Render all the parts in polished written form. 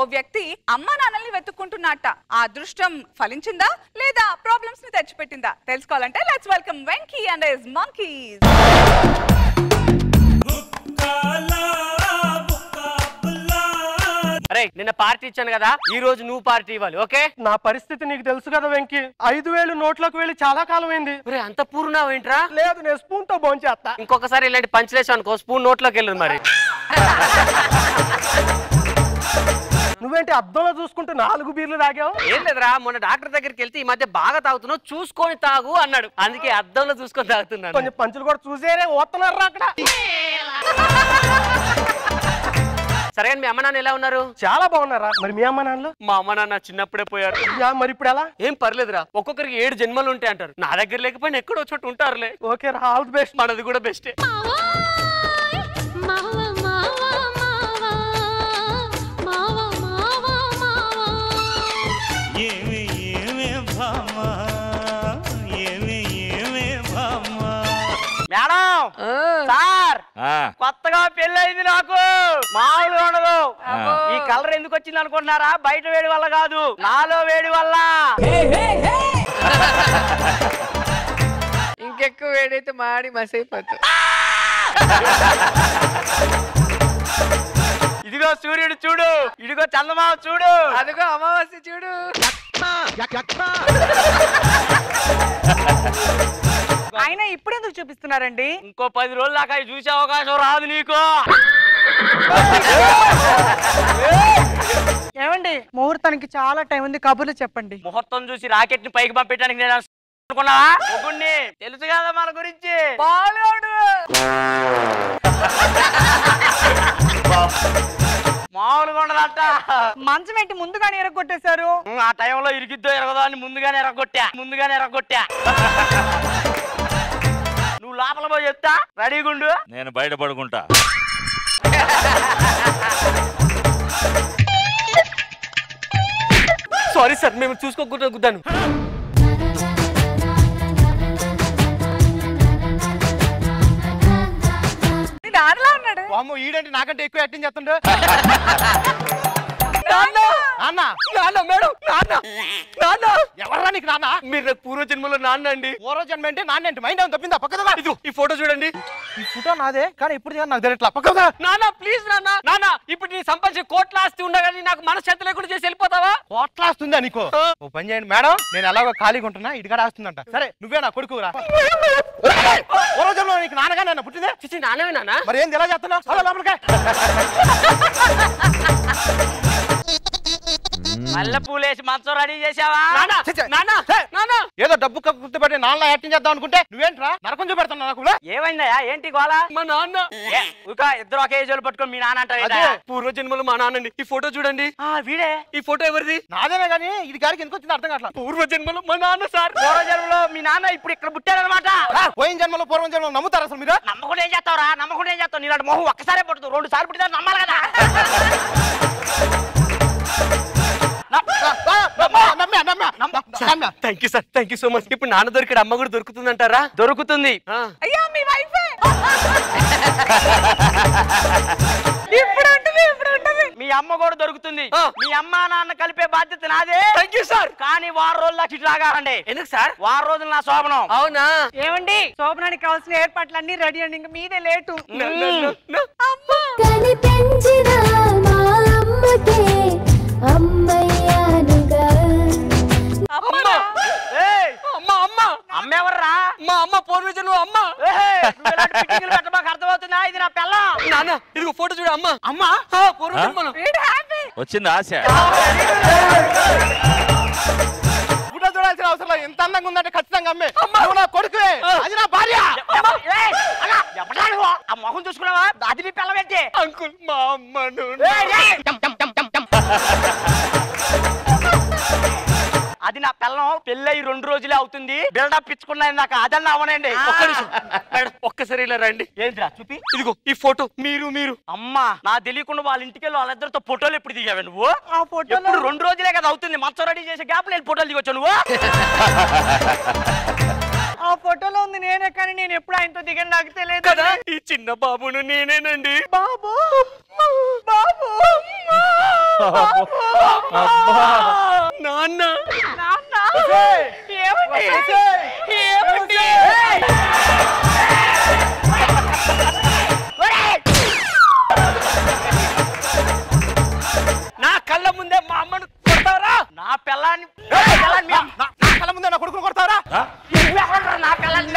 ఓ వ్యక్తి అమ్మా నాన్నల్ని వెతుక్కుంటున్నట్ట. ఆ అదృష్టం ఫలించిందా లేదా ప్రాబ్లమ్స్ ని తెచ్చిపెట్టిందా తెలుసుకోవాలంటే let's welcome Venky and his monkeys. అరే నిన్న పార్టీ ఇచ్చాను కదా, ఈ రోజు నువ్వు పార్టీ ఇవ్వాలి. ఓకే? నా పరిస్థితి నీకు తెలుసు కదా వెంకీ. 5,000 నోట్లోకి వెళ్ళి చాలా కాలం అయింది. అంత పూర్ణావు ఏంట్రా? లేదు, నేను స్పూన్ తో భోంచేస్తా. ఇంకొకసారి ఇలాంటి పంచలేసావు అనుకో, స్పూన్ నోట్లోకి వెళ్ళదు. మరి నువ్వేంటి అద్దంలో చూసుకుంటూ 4 బీర్లు తాగావు? ఏం లేదురా, మొన్న డాక్టర్ దగ్గరికి వెళ్తే ఈ మధ్య బాగా తాగుతున్నావు, చూసుకొని తాగు అన్నాడు. అందుకే అద్దంలో చూసుకొని తాగుతున్నాను. కొంచెం పంచులు కూడా చూసేరే ఓతున్నారు అక్కడ. సరే మీ అమ్మ నాన్న ఎలా ఉన్నారు? చాలా బాగున్నారా? మరి మీ అమ్మ నాన్నలు? మా అమ్మ నాన్న చిన్నప్పుడే పోయారు. మరి ఇప్పుడు ఎలా? ఏం పర్లేదురా, ఒక్కొక్కరికి 7 జన్మలు ఉంటాయి అంటారు. నా దగ్గర లేకపోయినా ఎక్కడో చోటు ఉంటారులే. ఓకే రా, ఆల్ ది బెస్ట్. మనది కూడా బెస్టే. మేడం సార్, కొత్తగా పెళ్ళయింది నాకు. మామూలుగా ఉండదు. ఈ కలర్ ఎందుకు వచ్చింది అనుకుంటున్నారా? బయట వేడి వల్ల కాదు, నాలో వేడి వల్ల. ఇంకెక్కువ వేడైతే మాడి మసైపోతుంది. ఇదిగో సూర్యుడు చూడు, ఇదిగో చందమామ చూడు, అదిగో అమావాస్య చూడు. ఆయన ఇప్పుడు ఎందుకు చూపిస్తున్నారండి? ఇంకో 10 రోజుల దాకా చూసే అవకాశం రాదు నీకు. ఏమండి, ముహూర్తానికి చాలా టైం ఉంది, కబుర్లు చెప్పండి. ముహూర్తం చూసి రాకెట్ ని పైకి పంపించడానికి నేను అనుకున్నావా? ఒగుణ్ణి తెలుసు కదా మన గురించి. మామూలుగా ఉండదంట. మంచం ఏంటి ముందుగానే ఎరగొట్టేశారు? ఆ టైంలో ఇరిగిద్దో ఎరగదో అని ముందుగానే ఎరగొట్టా. నువ్వు లోపల పోయి చెప్తా, రెడీగుండు. నేను బయట పడుకుంటా. సారీ సార్, మేము చూసుకోకుండా గుద్దాను. నాన్నలా ఉన్నాడు. అమ్మో, ఈడంటే నాకంటే ఎక్కువ యాక్టింగ్ చేస్తుండే. ఎవర్రా నీకు నాన్న? మీరు నాకు పూర్వజన్మలో నాన్న అండి. పూర్వజన్మ అంటే నాన్న అంటే మైండ్ తప్పిందా? పక్కదా. ఇది ఈ ఫోటో చూడండి. ఈ ఫోటో నాదే, కానీ ఇప్పుడు నాకు తెలియట్లా. పక్కదా. నాన్న ప్లీజ్ నాన్న, ఇప్పుడు నీ సంపాదించే కోట్ల ఆస్తి ఉండగాని నాకు మనశ్శాంతి లేకుండా చేసి వెళ్ళిపోతావా? కోట్ల ఆస్తుందా నీకు? ఓ పని చేయండి మేడం, నేను ఎలాగో ఖాళీగా ఉంటున్నా, ఇటుగా ఆస్తుందంట. సరే నువ్వే నా కొడుకురా. పూర్వజన్మలో నీకు నాన్నగా నన్ను పుట్టిందే? చిచి నాన్నవే నాన్న. మరి ఏంది ఎలా చేస్తున్నావు? లోపలికే. మల్లె పూలేసి మంచం రెడీ చేసావా? ఏదో డబ్బు గుర్తుపట్టి నాన్న యాక్టింగ్ చేద్దాం అనుకుంటే నువ్వేంట్రా నరకం చూపెడతావు నాకు? ఏమైందయా? ఏంటి గోళ? మా నాన్న ఇద్దరు ఒకే ఏజోలు పట్టుకొని మీ నాన్న అంటారు. పూర్వజన్మలో మా నాన్నండి. ఈ ఫోటో చూడండి. వీడే. ఈ ఫోటో ఎవరిది? నాదేనే కానీ ఇది గారికి ఎందుకు వచ్చింది అర్థం కావట్లా. పూర్వజన్మలో మా నాన్న సార్. పూర్వజన్మలో మీ నాన్న ఇప్పుడు ఇక్కడ పుట్టారనమాట. పోయిన జన్మలో పూర్వం జన్మలో నమ్ముతారు అసలు మీరు? నమ్మకుండా ఏం చేస్తావురా? నమ్మకుండా ఏం చేస్తావు? నీలాంటి మొహం ఒక్కసారే పడుతుంది, 2 సార్లు పుట్టినా నమ్మాలి కదా. Thank you sir, thank you so much. ఇప్పుడు నాన్న దొరికాడు, అమ్మ కూడా దొరుకుతుందంటారా? దొరుకుతుంది. అయ్యా మీ వైఫే. ఇప్పుడు ఉంటుంది. మీ అమ్మ కూడా దొరుకుతుంది. మీ అమ్మ నాన్న కలిపే బాధ్యత నాదే. Thank you sir. కానీ 1 రోజులు లక్ష రాగారండి. ఎందుకు సార్? 1 రోజులు నా శోభనం. అవునా? ఏమండి, శోభనానికి కావాల్సిన ఏర్పాట్లన్నీ రెడీ అండి, ఇంకా మీదే లేటు. అమ్మ ఎవర్రా? మా అమ్మ పూర్వజన్మ అమ్మ. అర్థమవుతుందా? ఇది నా పిల్ల. నాన్న ఇదిగో ఫోటో చూడు. అమ్మ పూర్వజన్మలో. వచ్చింది ఆశ. ఫోటో చూడాల్సిన అవసరం లేదు. ఎంత అందంగా ఉందంటే ఖచ్చితంగా అమ్మే. నువ్వు నా కొడుకువే, అది నా భార్య. ఆ మొహం చూసుకున్నావా? అది నీ పిల్ల పెట్టి. అంకుల్ మా అమ్మను. అది నా పిల్లం. పెళ్ళయి 2 రోజులే అవుతుంది. బిల్డప్ ఇచ్చుకున్నాను నాకు. అదన్నా అవనండి. ఒక్కసారి ఇలా రండి. ఏంట్రా చూపి. ఇదిగో ఈ ఫోటో. మీరు అమ్మా నా తెలియకుండా వాళ్ళ ఇంటికి వెళ్ళి వాళ్ళిద్దరితో ఫోటోలు ఎప్పుడు దిగావే నువ్వు? ఆ ఫోటో 2 రోజులే కదా అవుతుంది. మంచం రెడీ చేసే గ్యాప్ నేను ఫోటోలు దిగొచ్చు నువ్వు. ఆ ఫోటోలో ఉంది నేనే, కానీ నేను ఎప్పుడు ఆయనతో దిగని నాకు తెలియదు కదా. ఈ చిన్న బాబును నేనేనండి. బాబు. నాన్న నా కళ్ళ ముందే మా అమ్మను కొడతారా? నా పిల్లాన్ని నా కళ్ళ ముందే నా కొడుకును కొడతారా? నా పిల్లని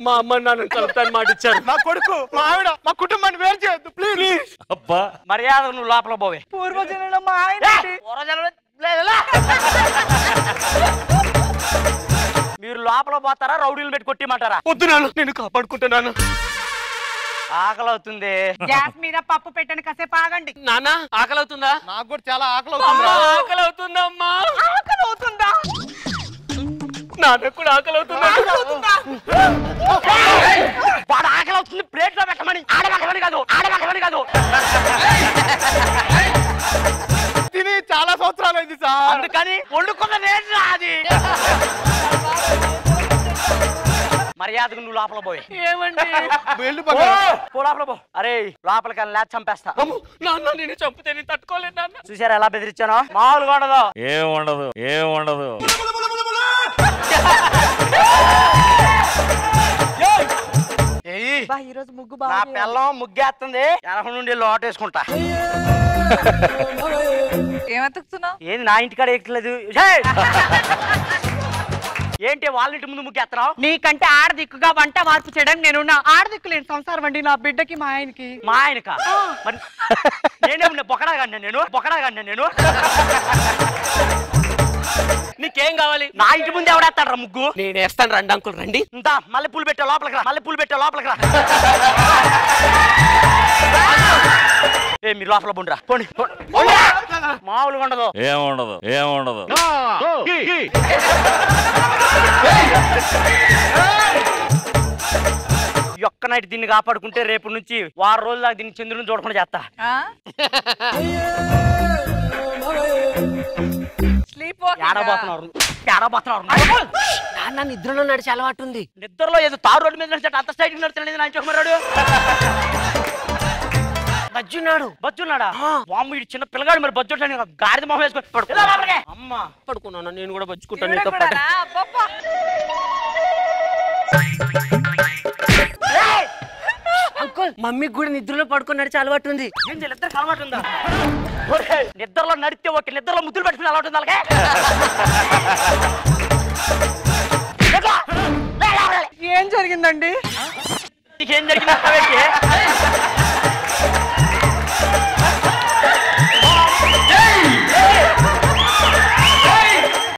మా అమ్మ నాన్న కలుపుతాను మాట ఇచ్చారు. నా కొడుకు మా ఆవిడ మా కుటుంబాన్ని వేరు చేయొద్దు ప్లీజ్. అబ్బా మర్యాద నువ్వు లోపల పోవే. పూర్వజనంలో మా ఆయన మీరు లోపల పోతారా రౌడీలు పెట్టి కొట్టిమంటారా? వద్దున్నాను, నేను కాపాడుకుంటున్నాను. ఆకలి అవుతుంది. గ్యాస్ మీద పప్పు పెట్టని కాసేపు ఆగండి. నాన్న ఆకలి అవుతుందా? నాకు కూడా చాలా ఆకలి అవుతుంది. ఆకలి అవుతుందమ్మా. ఆకలి అవుతుందా? నాన్న కూడా ఆకలి అవుతుందా? వాడు ఆకలి అవుతుంది ప్లేట్ లో పెట్టమని. ఆడబెట్టమని కాదు, ఆడబెట్టమని కాదు. తిని చాలా సంవత్సరాలు అయింది సార్. అందుకని వండుకున్న నేను అది. మర్యాదకు నువ్వు లోపల పోయి. ఏమండి లోపల పో. అరే లోపలికి లేక చంపేస్తా. నాన్న నేను చంపితే నేను తట్టుకోలేదు నాన్న. చూసారా ఎలా బెదిరించానో? మామూలుగా ఉండదు. ఏం ఉండదు ఈ రోజు ముగ్గు నా బాగా పిల్లం ముగ్గేస్తుంది. ఎనక నుండి లోటేసుకుంటా. ఏమతుకుతున్నావు? ఏంది నా ఇంటికాడ ఎక్కలేదు? ఏంటి వాళ్ళ ఇంటి ముందు ముగ్గేస్తున్నావు? నీకంటే ఆడదిక్కుగా వంట మార్పు చేయడానికి నేనున్నా. ఆడదిక్కు లేని సంసారం అండి నా బిడ్డకి మా ఆయనకి. మా ఆయనక మరి నేనే బొకడాగాడినా నేను. నీకేం కావాలి? నా ఇంటి ముందు ఎవడేస్తాడు రా ముగ్గు? నేను వేస్తాను. రండి అంకుల్ రండి. ఇంత మల్లెపూలు పెట్టే లోపలికి రా. ఏ మీరు లోపల బుండ్రా పోండి. మామూలుగా ఉండదు. ఏం ఉండదు ఒక్క నైట్ దీన్ని కాపాడుకుంటే రేపు నుంచి వారం రోజులు దాకా దీన్ని చంద్రుని చూడకుండా చేస్తా. నాన్న నిద్రలో నడిచే అలవాటు ఉంది. నిద్రలో ఏదో తారు రోడ్డు మీద నడిచాడు. అంత స్టైల్ నడుచున్నాడు నా చోమరాడు. బజ్జున్నాడా? వామ్మ వీడు చిన్న పిల్లగాడు. మరి బజ్జు గాడిద మొహం వేసుకొని అమ్మ పడుకున్నాను. నేను కూడా బజ్జుకుంటాను. అంకుల్ మమ్మీకి కూడా నిద్రలో పడుకొని నడిచే అలవాటు ఉంది. అలవాటు ఉందా? నిద్రలో నడితే ఓకే, నిద్రలో ముద్దులు పెట్టుకునే అలవాటు ఉంది అలాగే. ఏం జరిగిందండి? నీకేం జరిగింది?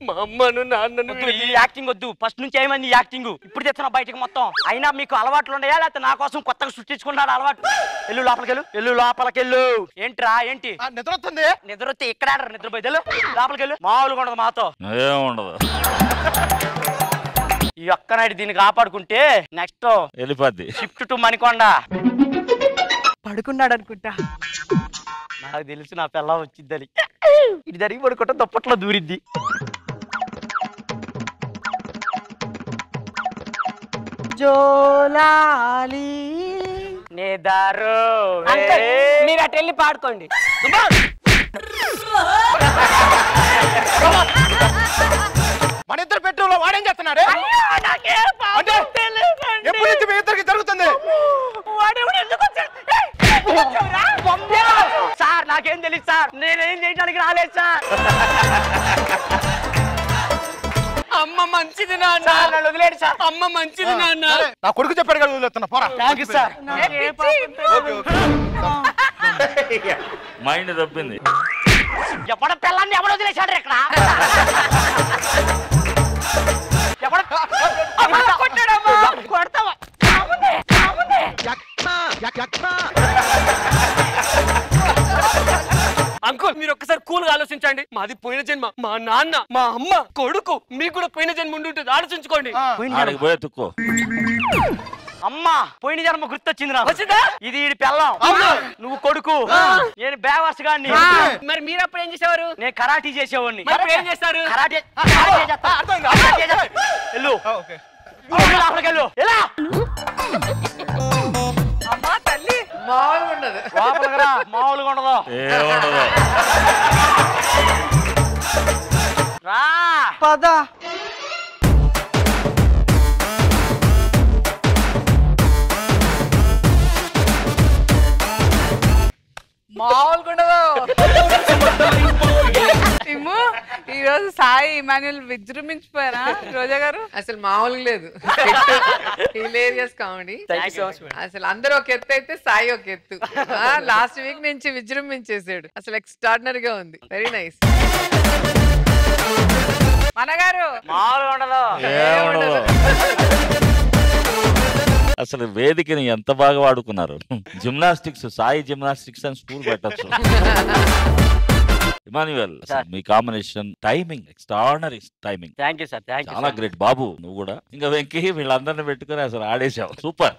మా అమ్మను నాన్నను ఈ యాక్టింగ్ వద్దు. ఫస్ట్ నుంచి ఏమైంది యాక్టింగ్? ఇప్పుడు తెచ్చిన బయటకు మొత్తం. అయినా మీకు అలవాట్లు ఉన్నాయా లేకపోతే నా కోసం కొత్తగా సృష్టించుకున్నాడు అలవాటు? ఎల్లు లోపలికెళ్ళు. ఏంట్రా ఏంటి? నిద్ర వస్తే ఇక్కడ నిద్రపోయి లోపలికెళ్ళు. మామూలుగా ఉండదు మాతో. ఏం ఉండదు. ఈ ఒక్క నైట్ దీన్ని కాపాడుకుంటే నెక్స్ట్ వెళ్ళిపోద్ది. Shift to Manikonda. పడుకున్నాడు అనుకుంటా. నాకు తెలుసు నా పిల్ల వచ్చిద్దని. ఇది జరిగి పడుకుంటే దుప్పట్లో దూరిద్ది. జోలాలి మీరు అటు వెళ్ళి పాడుకోండి. మన ఇద్దరు బెడ్రూమ్ లో వాడేం చేస్తున్నాడు? ఎప్పుడు నుంచి మీ ఇద్దరికి జరుగుతుంది? సార్ నాకేం తెలియదు సార్. నేనేం చేయడానికి రాలేదు సార్. అమ్మ మంచిది నాన్న. వదిలేడు సార్. అమ్మ మంచిది నాన్న. నా కొడుకు చెప్పాడు కదా వదిలేస్తున్నా పోరా. Thank you sir. మైండ్ తప్పింది. ఎవడ పిల్లాన్ని ఎవడు వదిలేశాడు ఇక్కడ? కొడతావా? అంకుల్ మీరు ఒక్కసారి కూల్ గా ఆలోచించండి. మాది పోయిన జన్మ. మా నాన్న, మా అమ్మ, కొడుకు మీకు కూడా పోయిన జన్మ ఉండి ఉంటుంది. ఆలోచించుకోండి. అమ్మా పోయిన జన్మ గుర్తొచ్చింది నాకు. ఇది ఈడి పెళ్ళం, నువ్వు కొడుకు, నేను బేవర్స్ గాని. మరి మీరు అప్పుడు ఏం చేసేవారు? నేను కరాటీ చేసేవాడిని. ఏం చేస్తారు? కరాటే. వెళ్ళు లోపలికి వెళ్ళు. ఎలా మామూలుగా ఉండదు. లోపలికి రా, మామూలుగా ఉండదు. ఏముండదు. రా పద. మామూలుగా ఉండదు. ఇమ్ము, ఈ రోజు సాయి ఇమాన్యుల్ విజృంభించిపోయారా రోజా గారు? అసలు మామూలుగా లేదు. Hilarious comedy. అసలు అందరూ ఒక ఎత్తు అయితే సాయి ఒక ఎత్తు. లాస్ట్ వీక్ నుంచి విజృంభించేసాడు. అసలు ఎక్స్ట్రాడినరీగా ఉంది. Very nice. మనగారు మామూలుగా ఉండదు. ఏముండదు. అసలు వేదికని ఎంత బాగా వాడుకున్నారు. జిమ్నాస్టిక్స్, సాయి జిమ్నాస్టిక్స్ అని స్కూల్ పెట్టచ్చు. ఇమాన్యుయల్, మీ combination timing extraordinary timing. Thank you sir, thank you. చాలా గ్రేట్ బాబు. నువ్వు కూడా ఇంకా వెంకీ వీళ్ళందరిని పెట్టుకుని అసలు ఆడేసావు. సూపర్.